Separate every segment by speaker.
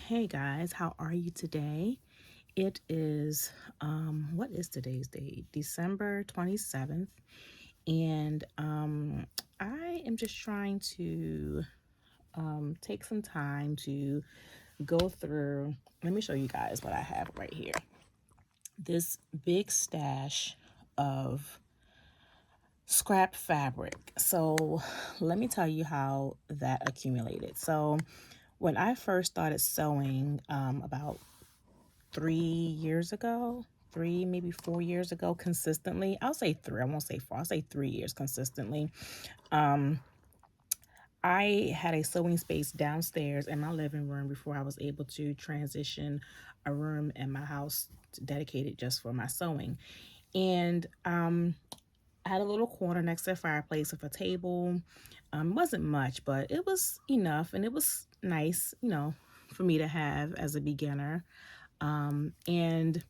Speaker 1: Hey guys, how are you today? It is, what is today's date? December 27th. And I am just trying to take some time to go through. Let me show you guys what I have right here. This big stash of scrap fabric. So let me tell you how that accumulated. So when I first started sewing about 3 years ago, maybe 4 years ago, consistently. I'll say three. I won't say four. I'll say 3 years consistently. Um, I had a sewing space downstairs in my living room before I was able to transition a room in my house dedicated just for my sewing. And I had a little corner next to the fireplace with a table. It wasn't much, but it was enough, and it was nice, for me to have as a beginner. And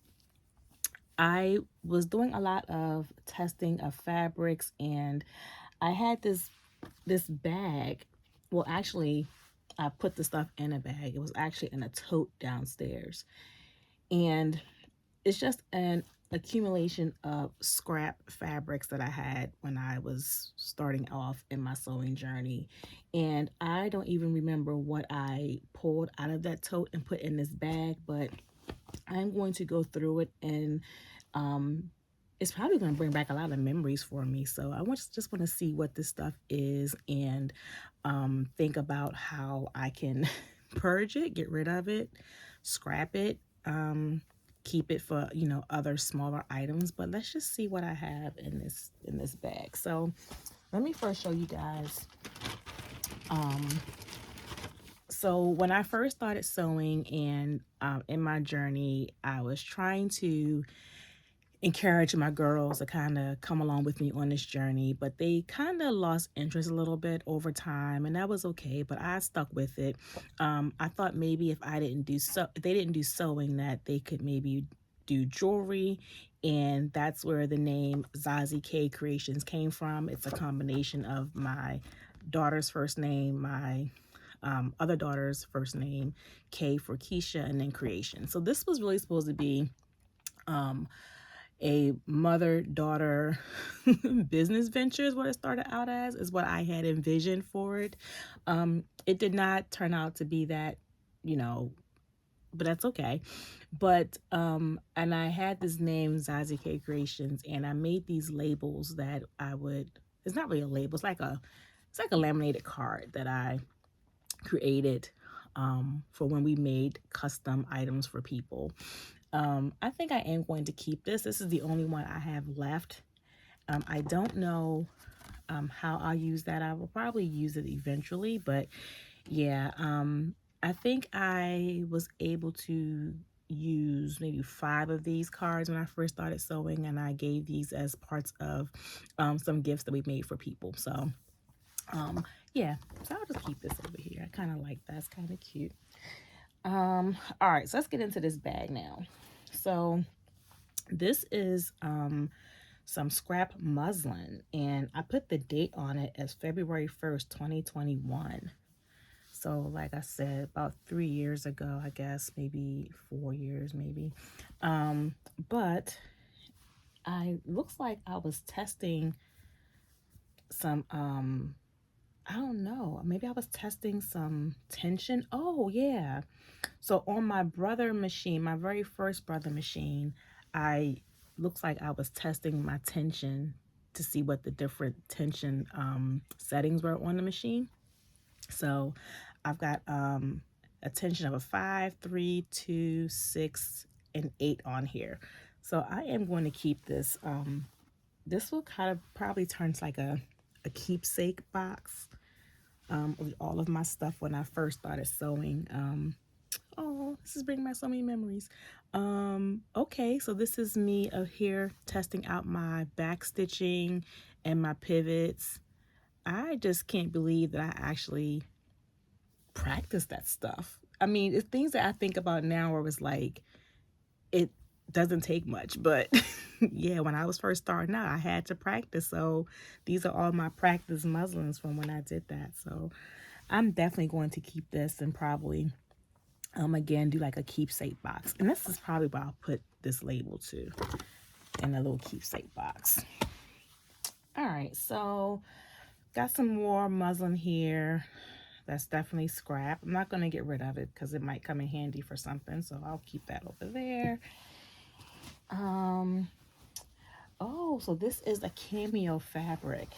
Speaker 1: I was doing a lot of testing of fabrics, and I had this bag. Well, actually, I put the stuff in a bag. It was actually in a tote downstairs. And it's just an accumulation of scrap fabrics that I had when I was starting off in my sewing journey. And I don't even remember what I pulled out of that tote and put in this bag, but I'm going to go through it, and um, it's probably going to bring back a lot of memories for me. So I just want to see what this stuff is, and think about how I can purge it, get rid of it, scrap it, keep it for other smaller items. But let's just see what I have in this bag. So let me first show you guys. Um, so when I first started sewing, and in my journey, I was trying to encourage my girls to kind of come along with me on this journey, but they kind of lost interest a little bit over time, and that was okay. But I stuck with it. I thought maybe if they didn't do sewing, that they could maybe do jewelry, and that's where the name Zazie K Creations came from. It's a combination of my daughter's first name, my other daughter's first name, K for Keisha, and then Creation. So this was really supposed to be um, a mother-daughter business venture, is what it started out as, is what I had envisioned for it. It did not turn out to be that, but that's okay. But and I had this name Zazie K Creations, and I made these labels that it's not really a label, it's like a laminated card that I created for when we made custom items for people. I think I am going to keep this. This is the only one I have left. I don't know how I'll use that. I will probably use it eventually, but yeah, I think I was able to use maybe 5 of these cards when I first started sewing, and I gave these as parts of some gifts that we made for people. So um, yeah, so I'll just keep this over here. I kind of like that. It's kind of cute. All right, so let's get into this bag now. So this is some scrap muslin, and I put the date on it as February 1st, 2021. So like I said, about 3 years ago, I guess, maybe 4 years, maybe. But I looks like I was testing some I don't know, maybe I was testing some tension. Oh yeah. So on my brother machine, my very first brother machine, I looks like I was testing my tension to see what the different tension settings were on the machine. So I've got a tension of a 5, 3, 2, 6, and 8 on here. So I am going to keep this. This will kind of probably turn to like a keepsake box with all of my stuff when I first started sewing. Oh, this is bringing back so many memories. Okay, so this is me here testing out my back stitching and my pivots. I just can't believe that I actually practiced that stuff. I mean, it's things that I think about now where it's like, it doesn't take much, but yeah, when I was first starting out, I had to practice. So these are all my practice muslins from when I did that. So I'm definitely going to keep this and probably Again, do like a keepsake box. And this is probably where I'll put this label too, in a little keepsake box. All right, so got some more muslin here. That's definitely scrap. I'm not going to get rid of it because it might come in handy for something, so I'll keep that over there. Oh, so this is a cameo fabric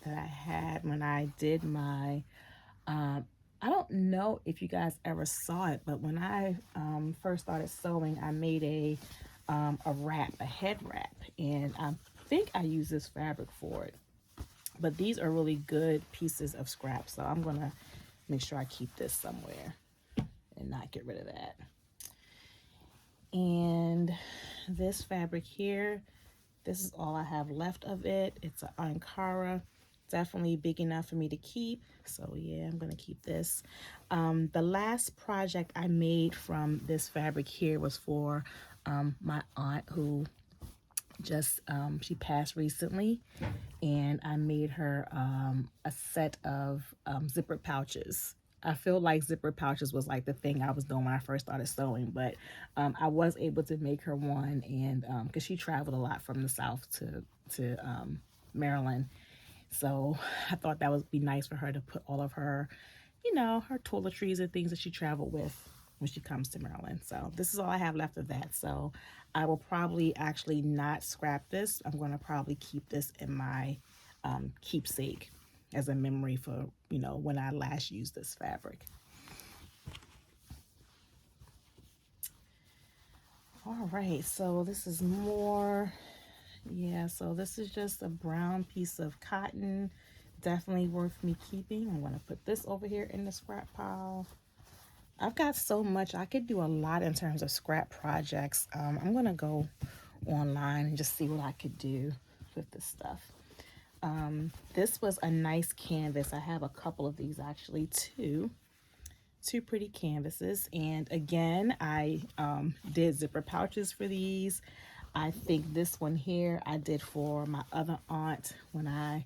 Speaker 1: that I had when I did my, I don't know if you guys ever saw it, but when I first started sewing, I made a wrap, a head wrap, and I think I used this fabric for it. But these are really good pieces of scrap, so I'm gonna make sure I keep this somewhere and not get rid of that. And this fabric here, this is all I have left of it. It's an Ankara, definitely big enough for me to keep. So yeah, I'm gonna keep this. The last project I made from this fabric here was for my aunt who just she passed recently, and I made her a set of zipper pouches. I feel like zipper pouches was like the thing I was doing when I first started sewing, but I was able to make her one, and because she traveled a lot from the South to Maryland, so I thought that would be nice for her to put all of her, her toiletries and things that she traveled with when she comes to Maryland. So this is all I have left of that. So I will probably actually not scrap this. I'm going to probably keep this in my keepsake as a memory for, when I last used this fabric. All right, so this is more, yeah, so this is just a brown piece of cotton, definitely worth me keeping. I'm going to put this over here in the scrap pile. I've got so much. I could do a lot in terms of scrap projects. I'm going to go online and just see what I could do with this stuff. This was a nice canvas. I have a couple of these, actually, two pretty canvases. And again, I did zipper pouches for these. I think this one here I did for my other aunt when I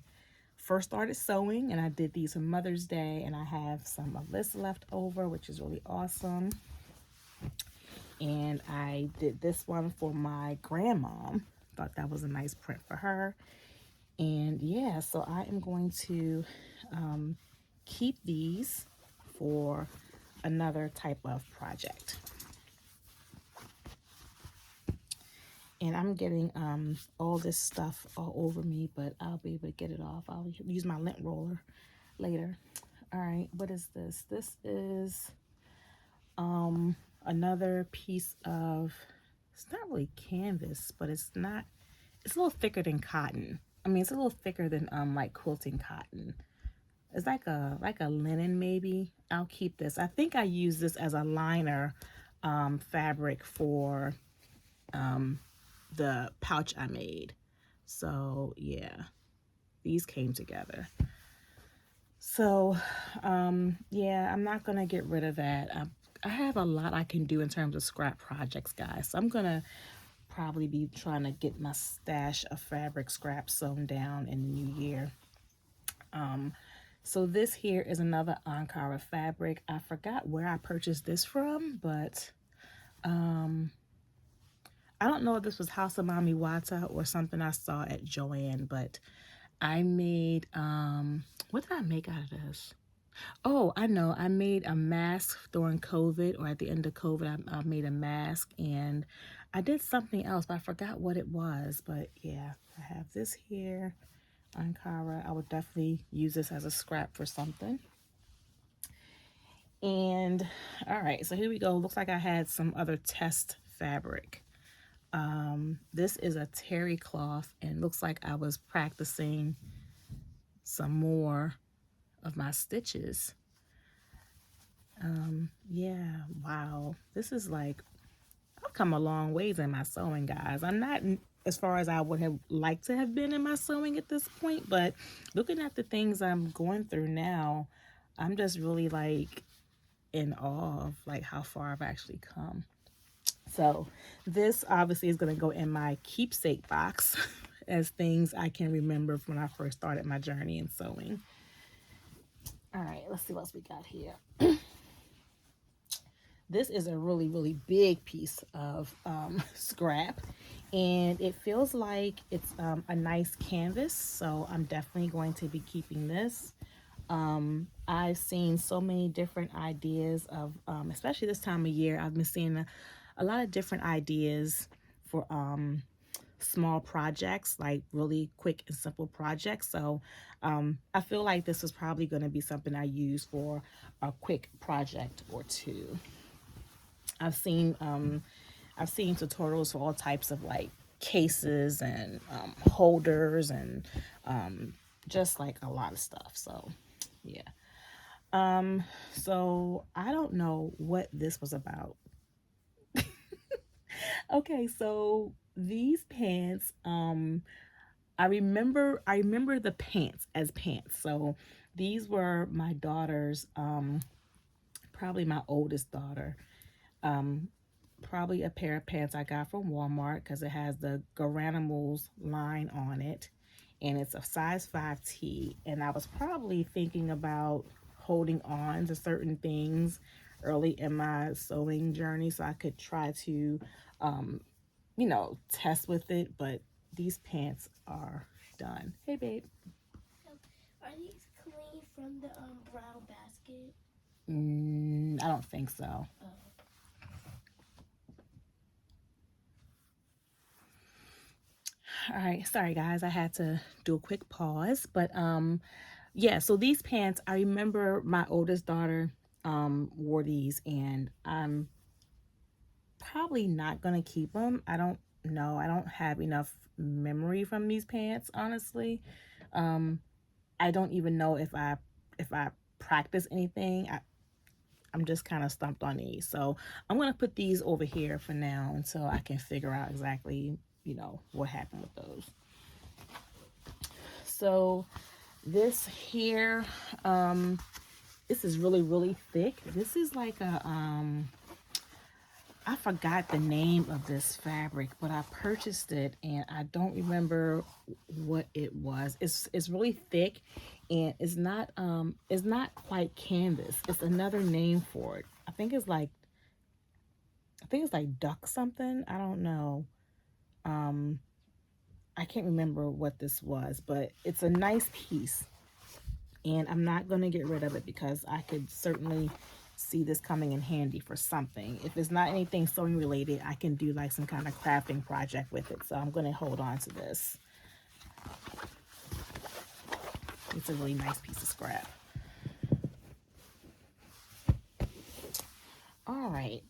Speaker 1: first started sewing, and I did these for Mother's Day, and I have some of this left over, which is really awesome. And I did this one for my grandmom. Thought that was a nice print for her. And yeah, so I am going to keep these for another type of project. And I'm getting all this stuff all over me, but I'll be able to get it off. I'll use my lint roller later. All right, what is this? This is another piece of, it's not really canvas, but it's a little thicker than cotton. I mean, it's a little thicker than like quilting cotton. It's like a linen maybe. I'll keep this. I think I use this as a liner fabric for the pouch I made. So yeah, these came together. So yeah, I'm not gonna get rid of that. I have a lot I can do in terms of scrap projects, guys. So I'm gonna probably be trying to get my stash of fabric scrap sewn down in the new year. So this here is another Ankara fabric. I forgot where I purchased this from, but I don't know if this was House of Mami Wata or something I saw at Joann, but I made, what did I make out of this? Oh, I know. I made a mask during COVID, or at the end of COVID, I made a mask, and I did something else, but I forgot what it was. But yeah, I have this here, Ankara. I would definitely use this as a scrap for something. And all right, so here we go. Looks like I had some other test fabric. This is a terry cloth, and looks like I was practicing some more of my stitches. Yeah, wow. This is like, I've come a long ways in my sewing, guys. I'm not as far as I would have liked to have been in my sewing at this point, but looking at the things I'm going through now, I'm just really like in awe of like how far I've actually come. So this obviously is going to go in my keepsake box as things I can remember from when I first started my journey in sewing. All right, let's see what else we got here. This is a really, really big piece of scrap, and it feels like it's a nice canvas, so I'm definitely going to be keeping this. I've seen so many different ideas of, especially this time of year, I've been seeing a lot of different ideas for small projects, like really quick and simple projects. So I feel like this is probably going to be something I use for a quick project or two. I've seen I've seen tutorials for all types of like cases and holders and just like a lot of stuff. So yeah. So I don't know what this was about. Okay, so these pants, I remember the pants as pants. So these were my daughter's, probably my oldest daughter. Um, Probably a pair of pants I got from Walmart because it has the Garanimals line on it, and it's a size 5T. And I was probably thinking about holding on to certain things early in my sewing journey so I could try to, um, test with it. But these pants are done. Hey, babe.
Speaker 2: Are these clean from the brown basket?
Speaker 1: I don't think so.
Speaker 2: Oh.
Speaker 1: All right, sorry guys, I had to do a quick pause, but yeah, so these pants, I remember my oldest daughter wore these, and I'm probably not gonna keep them. I don't know. I don't have enough memory from these pants, honestly. I don't even know if I practice anything. I'm just kind of stumped on these. So I'm gonna put these over here for now until I can figure out exactly, what happened with those. So this here, this is really, really thick. This is like a, I forgot the name of this fabric, but I purchased it and I don't remember what it was. It's really thick, and it's not quite canvas. It's another name for it. I think it's like duck something. I don't know. Um I can't remember what this was, but it's a nice piece. And I'm not going to get rid of it because I could certainly see this coming in handy for something. If it's not anything sewing related, I can do like some kind of crafting project with it. So I'm going to hold on to this. It's a really nice piece of scrap. All right.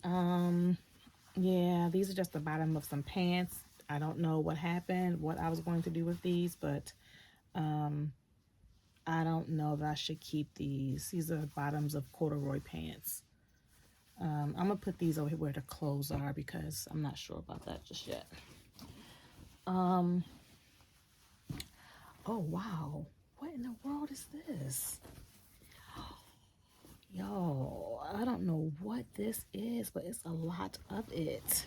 Speaker 1: Yeah, these are just the bottom of some pants. I don't know what happened, what I was going to do with these, but um I don't know that I should keep these. These are bottoms of corduroy pants. I'm gonna put these over here where the clothes are because I'm not sure about that just yet. Um, oh wow, what in the world is this? Yo, I don't know what this is, but it's a lot of it.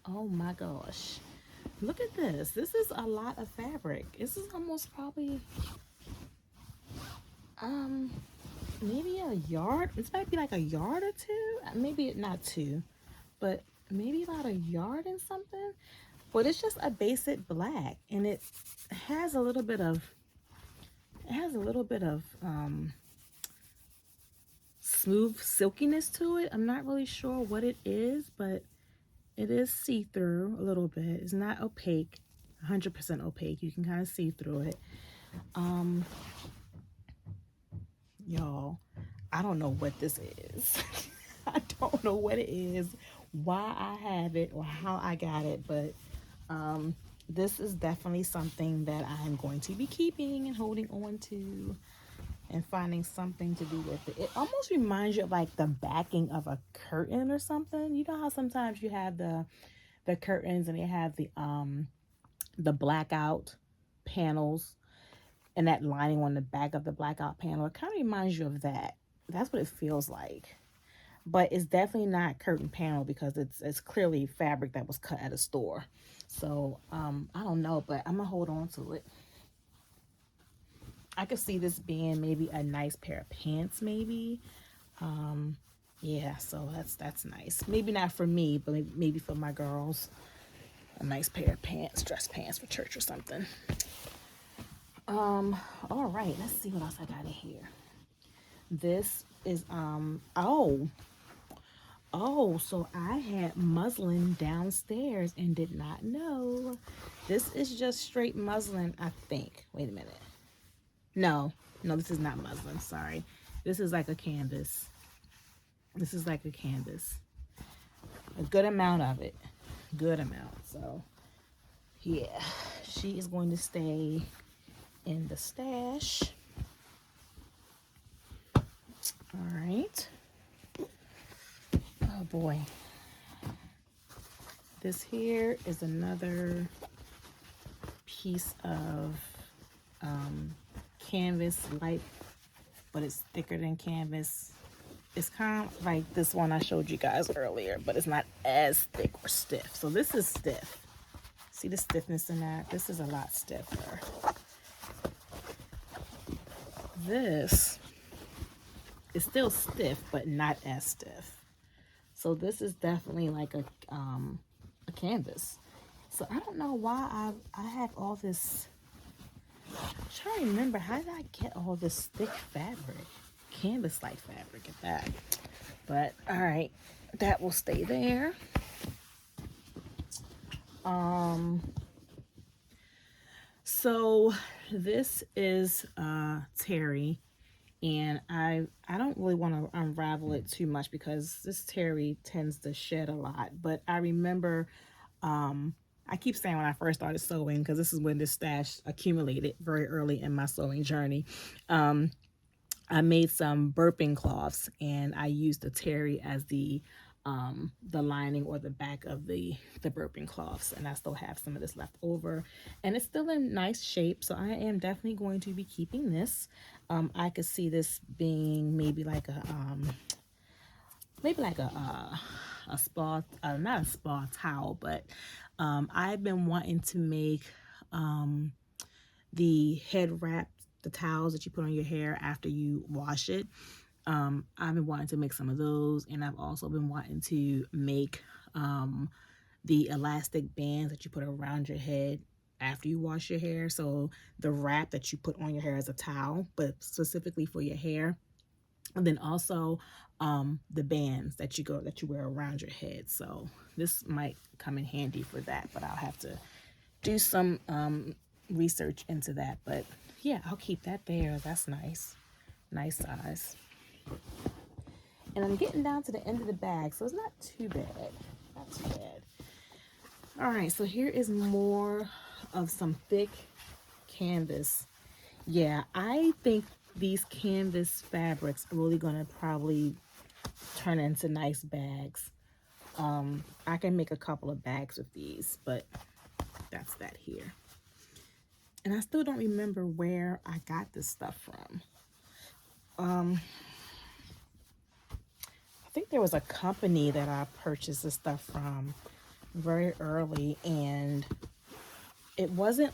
Speaker 1: Oh my gosh. Look at this. This is a lot of fabric. This is almost probably um maybe a yard. This might be like a yard or two. Maybe not two, but maybe about a yard and something. But it's just a basic black, and it has a little bit of smooth silkiness to it. I'm not really sure what it is, but it is see-through a little bit. It's not opaque, 100% opaque. You can kind of see through it. Um, y'all, I don't know what this is. I don't know what it is, why I have it, or how I got it, but this is definitely something that I'm going to be keeping and holding on to and finding something to do with it. It almost reminds you of like the backing of a curtain or something. You know how sometimes you have the curtains and they have the blackout panels and that lining on the back of the blackout panel. It kind of reminds you of that. That's what it feels like. But it's definitely not curtain panel because it's clearly fabric that was cut at a store. So I don't know, but I'm gonna hold on to it. I could see this being maybe a nice pair of pants, maybe. Yeah, so that's nice. Maybe not for me, but maybe for my girls. A nice pair of pants, dress pants for church or something. All right, let's see what else I got in here. This is so I had muslin downstairs and did not know. This is just straight muslin, I think. Wait a minute. No, no, this is not muslin. Sorry. This is like a canvas. This is like a canvas. A good amount of it. Good amount. So, yeah, she is going to stay in the stash. All right. Oh boy. This here is another piece of canvas, light, but it's thicker than canvas. It's kind of like this one I showed you guys earlier, but it's not as thick or stiff. So this is stiff. See the stiffness in that? This is a lot stiffer. This is still stiff, but not as stiff. So this is definitely like a canvas. So I don't know why I have all this. I'm trying to remember, how did I get all this thick fabric, canvas like fabric at that? But all right, that will stay there. So this is terry, and I don't really want to unravel it too much because this terry tends to shed a lot. But I remember, I keep saying when I first started sewing, because this is when this stash accumulated very early in my sewing journey. I made some burping cloths, and I used the terry as the lining or the back of the burping cloths, and I still have some of this left over, and it's still in nice shape. So I am definitely going to be keeping this. I could see this being maybe like a spa, not a spa towel, but I've been wanting to make the head wrap, the towels that you put on your hair after you wash it. I've been wanting to make some of those, and I've also been wanting to make the elastic bands that you put around your head after you wash your hair. So the wrap that you put on your hair as a towel, but specifically for your hair. And then also the bands that you wear around your head. So this might come in handy for that, but I'll have to do some research into that. But yeah, I'll keep that there. That's nice. Nice size. And I'm getting down to the end of the bag, so it's not too bad. Not too bad. All right, so here is more of some thick canvas. Yeah, I think these canvas fabrics are really going to probably turn into nice bags. I can make a couple of bags with these, but that's that here. And I still don't remember where I got this stuff from. I think there was a company that I purchased this stuff from very early, and it wasn't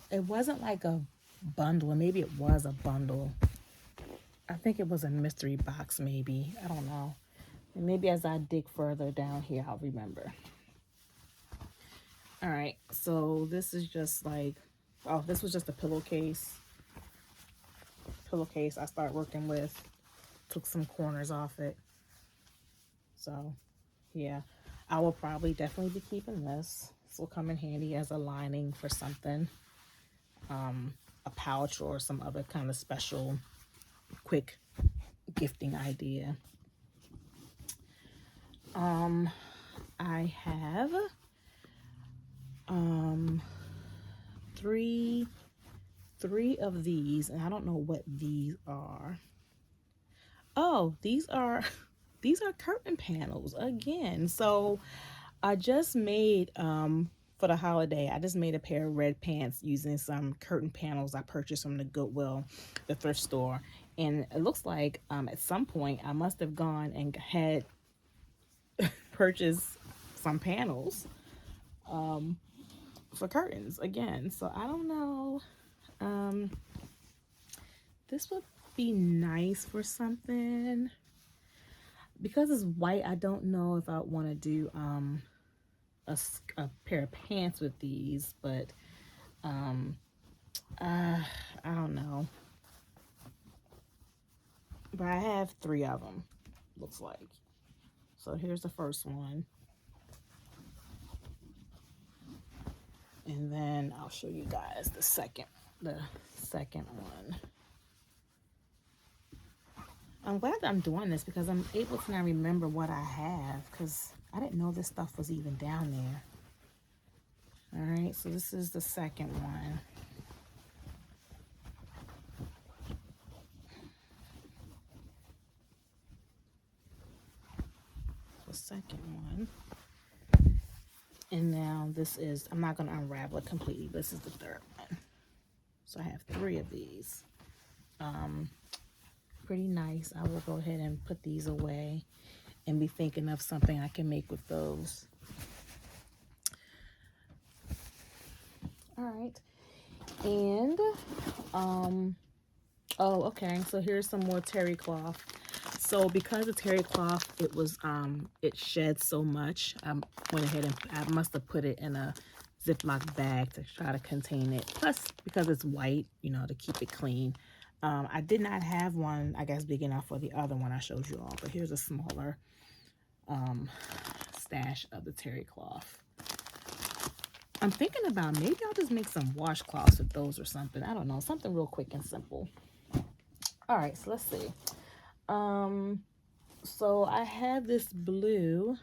Speaker 1: like a bundle, or maybe it was a bundle. I think it was a mystery box, maybe. I don't know. And maybe as I dig further down here, I'll remember. All right, so this is just like, oh, this was just a pillowcase. I started working with, took some corners off it. So, yeah, I will probably definitely be keeping this. This will come in handy as a lining for something, a pouch or some other kind of special, quick gifting idea. I have three of these, and I don't know what these are. Oh, these are curtain panels again. So I just made for the holiday, I just made a pair of red pants using some curtain panels I purchased from the Goodwill, the thrift store. And it looks like at some point I must have gone and had purchased some panels for curtains again. So I don't know. This would be nice for something. because it's white, I don't know if I want to do a pair of pants with these, but um, uh, I don't know. But I have three of them, looks like. So here's the first one. And then I'll show you guys the second one. I'm glad that I'm doing this because I'm able to now remember what I have because I didn't know this stuff was even down there. All right, so this is the second one. The second one. And now this is, I'm not going to unravel it completely. This is the third one. So I have three of these. Pretty nice. I will go ahead and put these away and be thinking of something I can make with those. All right. And, oh, okay. So here's some more terry cloth. So because the terry cloth, it sheds so much. I went ahead and I must have put it in a Ziploc bag to try to contain it. Plus, because it's white, to keep it clean. I did not have one, I guess, big enough for the other one I showed you all. But here's a smaller stash of the terry cloth. I'm thinking about maybe I'll just make some washcloths with those or something. I don't know, something real quick and simple. All right, so let's see. So I have this blue.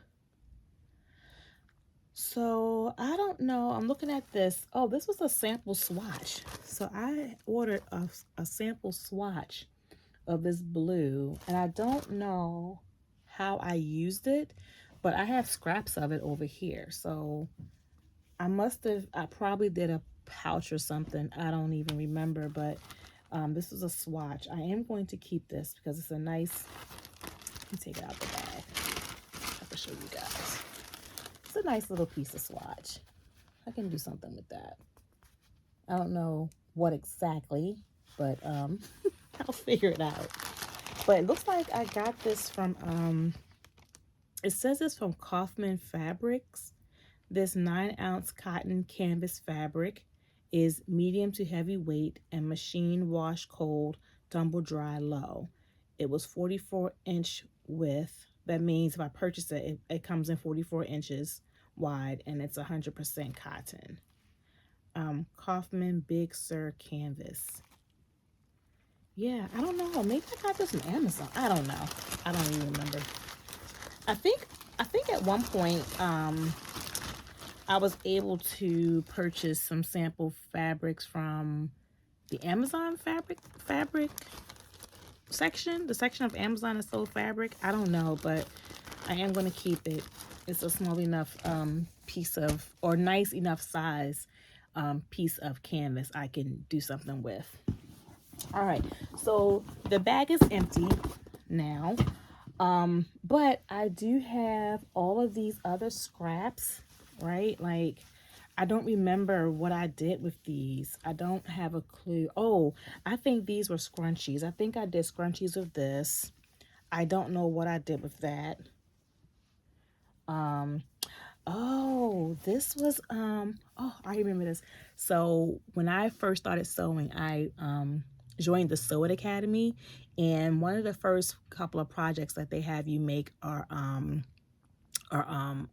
Speaker 1: So I don't know. I'm looking at this. Oh, this was a sample swatch. So I ordered a sample swatch of this blue, and I don't know how I used it, but I have scraps of it over here. So I probably did a pouch or something. I don't even remember, but this is a swatch. I am going to keep this because it's a nice, let me take it out the bag. I have to show you guys. It's a nice little piece of swatch. I can do something with that. I don't know what exactly, but I'll figure it out. But it looks like I got this from, it says it's from Kaufman Fabrics. This 9-ounce cotton canvas fabric is medium to heavy weight and machine wash cold, tumble dry low. It was 44-inch width. That means if I purchase it, it comes in 44 inches wide and it's 100% cotton. Kaufman Big Sur canvas. Yeah, I don't know. Maybe I got this from Amazon. I don't know. I don't even remember. I think at one point I was able to purchase some sample fabrics from the Amazon fabric section, the section of Amazon that sold fabric. I don't know, but I am going to keep it. It's a small enough piece of, or nice enough size piece of canvas I can do something with. All right, so the bag is empty now, but I do have all of these other scraps, right? Like, I don't remember what I did with these. I don't have a clue. Oh, I think these were scrunchies. I think I did scrunchies with this. I don't know what I did with that. Oh, this was oh, I remember this. So when I first started sewing, I joined the Sew It Academy, and one of the first couple of projects that they have you make are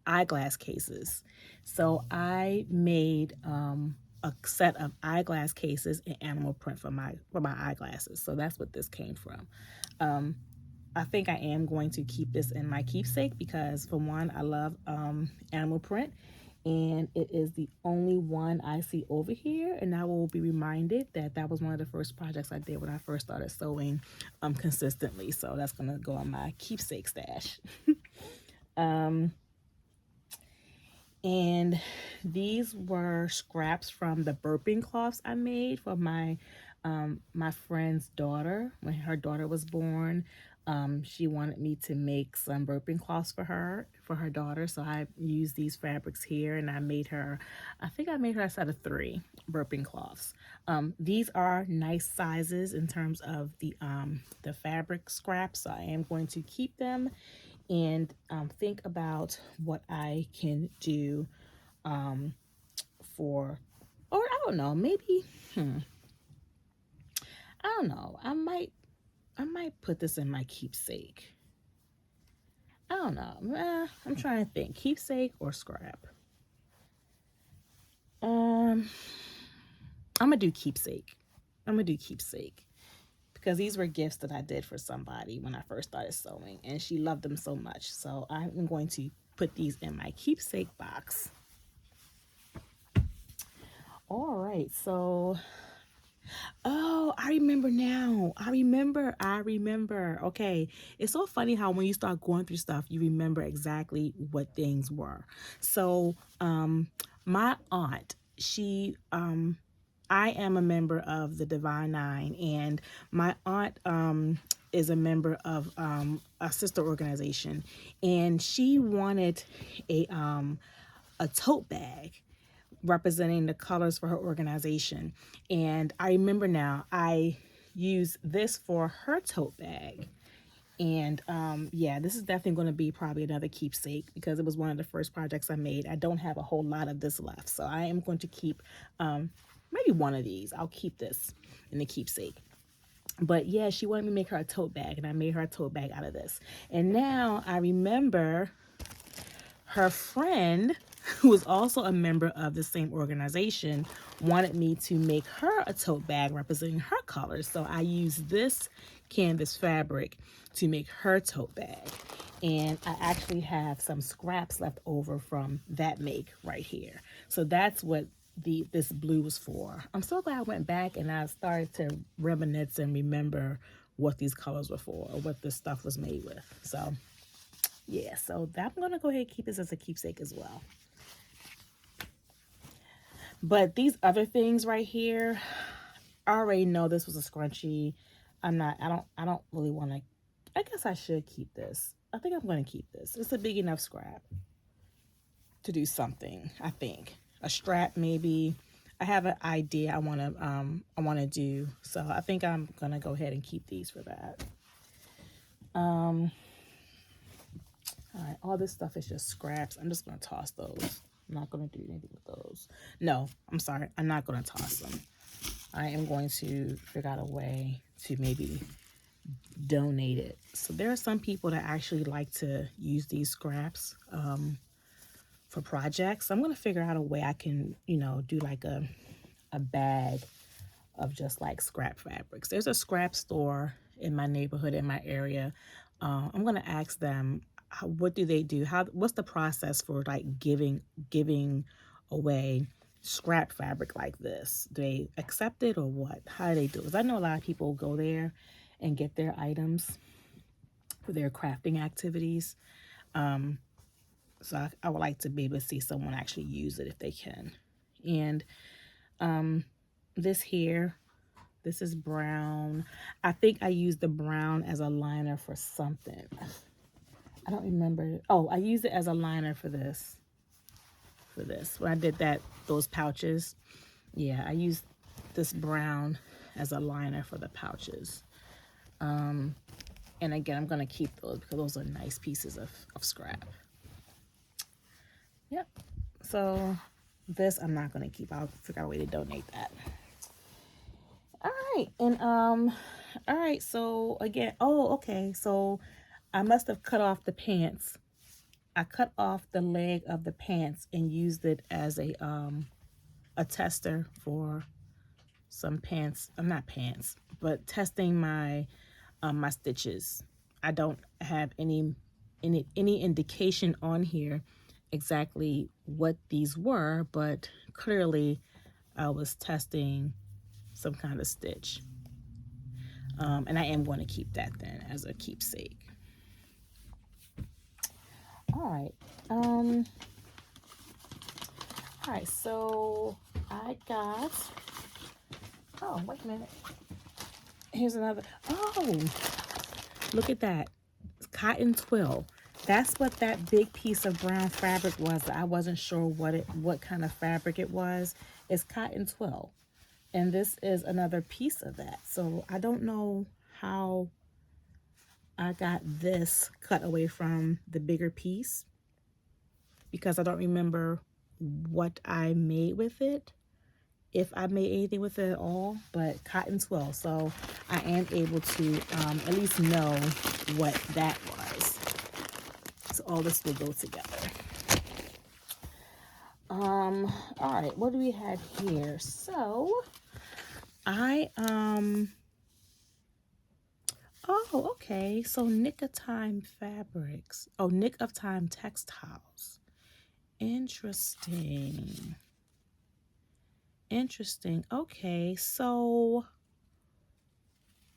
Speaker 1: eyeglass cases. So I made a set of eyeglass cases in animal print for my eyeglasses. So that's what this came from. I think I am going to keep this in my keepsake because, for one, I love animal print, and it is the only one I see over here. And I will be reminded that that was one of the first projects I did when I first started sewing consistently. So that's going to go on my keepsake stash. And these were scraps from the burping cloths I made for my friend's daughter. When her daughter was born, she wanted me to make some burping cloths for her daughter. So I used these fabrics here, and I think I made her a set of 3 burping cloths. These are nice sizes in terms of the fabric scraps. So I am going to keep them, and think about what I can do for, or I don't know, maybe, I don't know, I might put this in my keepsake. I don't know. I'm trying to think. Keepsake or scrap? Um, I'm gonna do keepsake. I'm gonna do keepsake because these were gifts that I did for somebody when I first started sewing, and she loved them so much. So I'm going to put these in my keepsake box. All right. So, oh, I remember now. I remember. Okay. It's so funny how when you start going through stuff, you remember exactly what things were. So, my aunt, I am a member of the Divine Nine, and my aunt is a member of a sister organization, and she wanted a tote bag representing the colors for her organization. And I remember now I used this for her tote bag. And yeah, this is definitely going to be probably another keepsake because it was one of the first projects I made. I don't have a whole lot of this left, so I am going to keep maybe one of these. I'll keep this in the keepsake. But yeah, she wanted me to make her a tote bag, and I made her a tote bag out of this. And now I remember her friend, who was also a member of the same organization, wanted me to make her a tote bag representing her colors. So I used this canvas fabric to make her tote bag. And I actually have some scraps left over from that make right here. So that's what this blue was for. I'm so glad I went back and I started to reminisce and remember what these colors were for or what this stuff was made with. So yeah, so I'm gonna go ahead and keep this as a keepsake as well. But these other things right here, I already know this was a scrunchie. I don't really want to. I guess I should keep this. I think I'm gonna keep this. It's a big enough scrap to do something. I think a strap maybe. I have an idea I wanna do. So I think I'm gonna go ahead and keep these for that. All right, all this stuff is just scraps. I'm just gonna toss those. I'm not gonna do anything with those. No, I'm sorry. I'm not gonna toss them. I am going to figure out a way to maybe donate it. So there are some people that actually like to use these scraps for projects. So I'm gonna figure out a way I can, do like a bag of just like scrap fabrics. There's a scrap store in my neighborhood, in my area. I'm gonna ask them what do they do? What's the process for like giving away scrap fabric like this? Do they accept it or what? How do they do it? 'Cause I know a lot of people go there and get their items for their crafting activities. So I would like to be able to see someone actually use it if they can. And this here, this is brown. I think I used the brown as a liner for something. I don't remember. Oh, I used it as a liner for this. When I did those pouches. Yeah, I used this brown as a liner for the pouches. And again, I'm going to keep those because those are nice pieces of scrap. Yep. So this I'm not going to keep. I'll figure out a way to donate that. All right. And all right, so again, oh, okay. So I must have cut off the pants. I cut off the leg of the pants and used it as a tester for some pants. Not pants, but testing my stitches. I don't have any indication on here exactly what these were, but clearly I was testing some kind of stitch. And I am going to keep that then as a keepsake. All right. All right. So I got. Oh, wait a minute. Here's another. Oh, look at that. Cotton twill. That's what that big piece of brown fabric was. I wasn't sure what kind of fabric it was. It's cotton twill. And this is another piece of that. So I don't know how I got this cut away from the bigger piece because I don't remember what I made with it, if I made anything with it at all, but cotton twill. So I am able to at least know what that was. So all this will go together. All right, what do we have here? So I oh, okay. So Nick of Time fabrics. Oh, Nick of Time textiles. Interesting. Interesting. Okay, so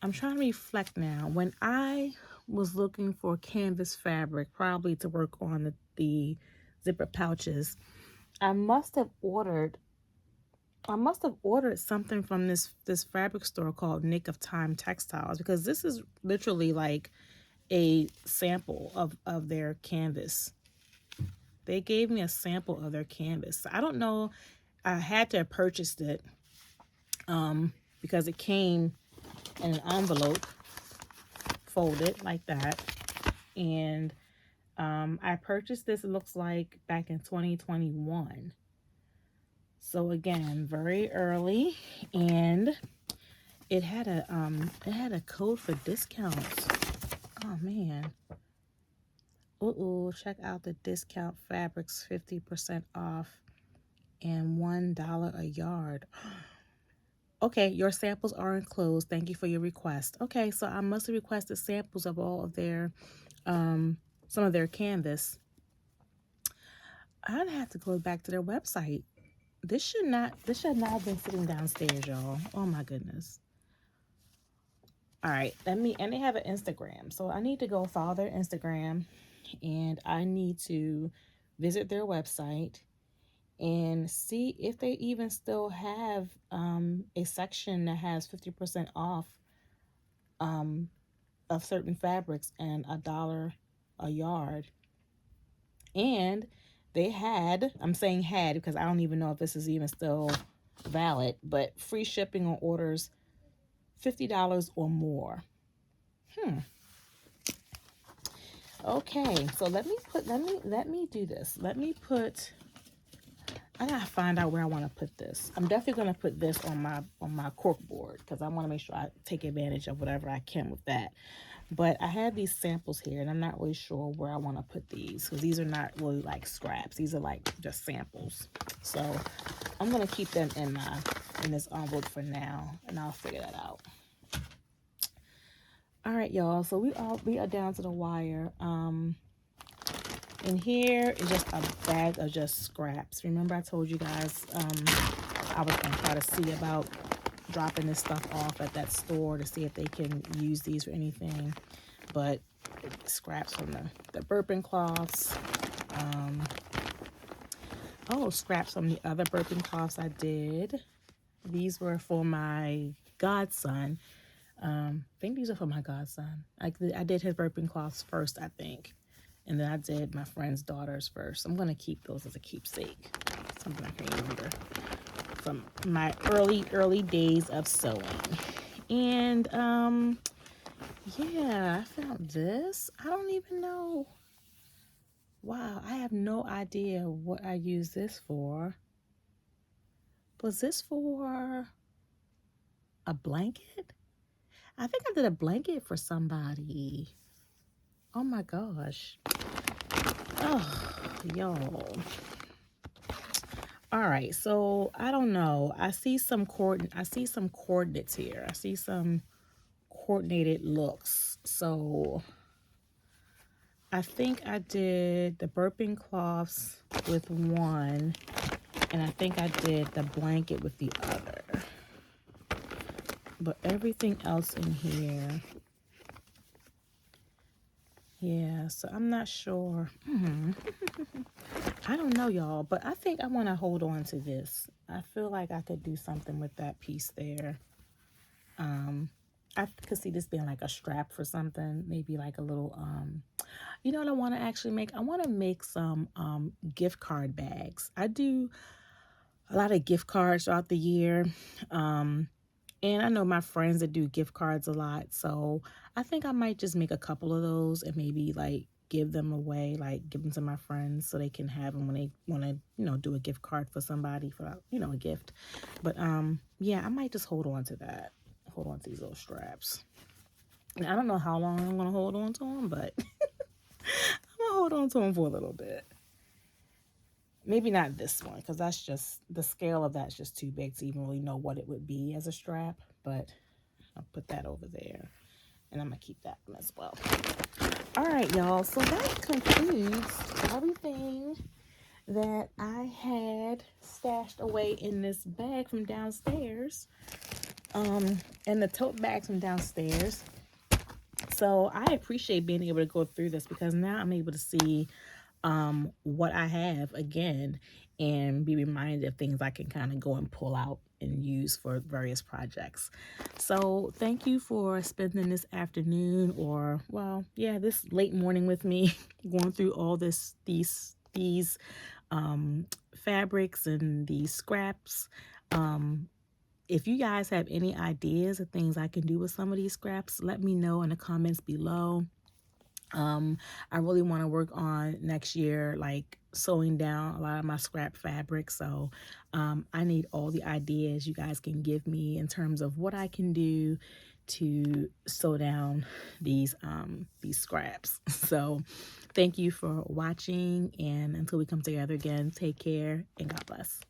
Speaker 1: I'm trying to reflect now. When I was looking for canvas fabric, probably to work on the zipper pouches, I must have ordered something from this fabric store called Nick of Time Textiles, because this is literally like a sample of their canvas. They gave me a sample of their canvas. I don't know. I had to have purchased it because it came in an envelope folded like that. And I purchased this, it looks like, back in 2021. So again, very early, and it had a code for discounts. Oh man. Ooh, check out the discount fabrics, 50% off and $1 a yard. Okay, your samples are enclosed. Thank you for your request. Okay, so I must have requested samples of all of their some of their canvas. I'd have to go back to their website. This should not have been sitting downstairs, y'all. Oh my goodness. All right, and they have an Instagram. So I need to go follow their Instagram, and I need to visit their website and see if they even still have a section that has 50% off of certain fabrics and $1 a yard. And they had, I'm saying had because I don't even know if this is even still valid, but free shipping on orders $50 or more. Okay, so let me do this. I gotta find out where I want to put this. I'm definitely gonna put this on my cork board because I want to make sure I take advantage of whatever I can with that. But I have these samples here, and I'm not really sure where I want to put these because these are not really like scraps. These are like just samples. So I'm gonna keep them in this envelope for now, and I'll figure that out. All right, y'all. So we are down to the wire. And here is just a bag of just scraps. Remember I told you guys I was gonna try to see about dropping this stuff off at that store to see if they can use these for anything. But scraps from the burping cloths. Scraps from the other burping cloths I did. These were for my godson. I think these are for my godson. I did his burping cloths first, I think. And then I did my friend's daughter's first. I'm going to keep those as a keepsake. Something I can remember from my early days of sewing. And yeah, I found this. I don't even know. Wow, I have no idea what I use this for. Was this for a blanket? I think I did a blanket for somebody. Oh my gosh. Oh, y'all. All right, so I don't know. I see some coordinates here. I see some coordinated looks. So I think I did the burping cloths with one, and I think I did the blanket with the other. But everything else in here, yeah, so I'm not sure. I don't know, y'all, but I think I want to hold on to this. I feel like I could do something with that piece there. I could see this being like a strap for something, maybe like a little, you know what I want to actually make? I want to make some gift card bags. I do a lot of gift cards throughout the year. And I know my friends that do gift cards a lot, so I think I might just make a couple of those and maybe like give them away, like give them to my friends so they can have them when they want to, do a gift card for somebody for, a gift. But yeah, I might just hold on to that. Hold on to these little straps. And I don't know how long I'm gonna hold on to them, but I'm gonna hold on to them for a little bit. Maybe not this one because that's just the scale of that's just too big to even really know what it would be as a strap. But I'll put that over there, and I'm gonna keep that one as well. All right, y'all. So that concludes everything that I had stashed away in this bag from downstairs, and the tote bags from downstairs. So I appreciate being able to go through this because now I'm able to see what I have again and be reminded of things I can kind of go and pull out and use for various projects. So thank you for spending this afternoon or well, yeah, this late morning with me going through all these fabrics and these scraps. If you guys have any ideas of things I can do with some of these scraps, let me know in the comments below. I really want to work on next year, like sewing down a lot of my scrap fabric. So I need all the ideas you guys can give me in terms of what I can do to sew down these scraps. So thank you for watching, and until we come together again, take care and God bless.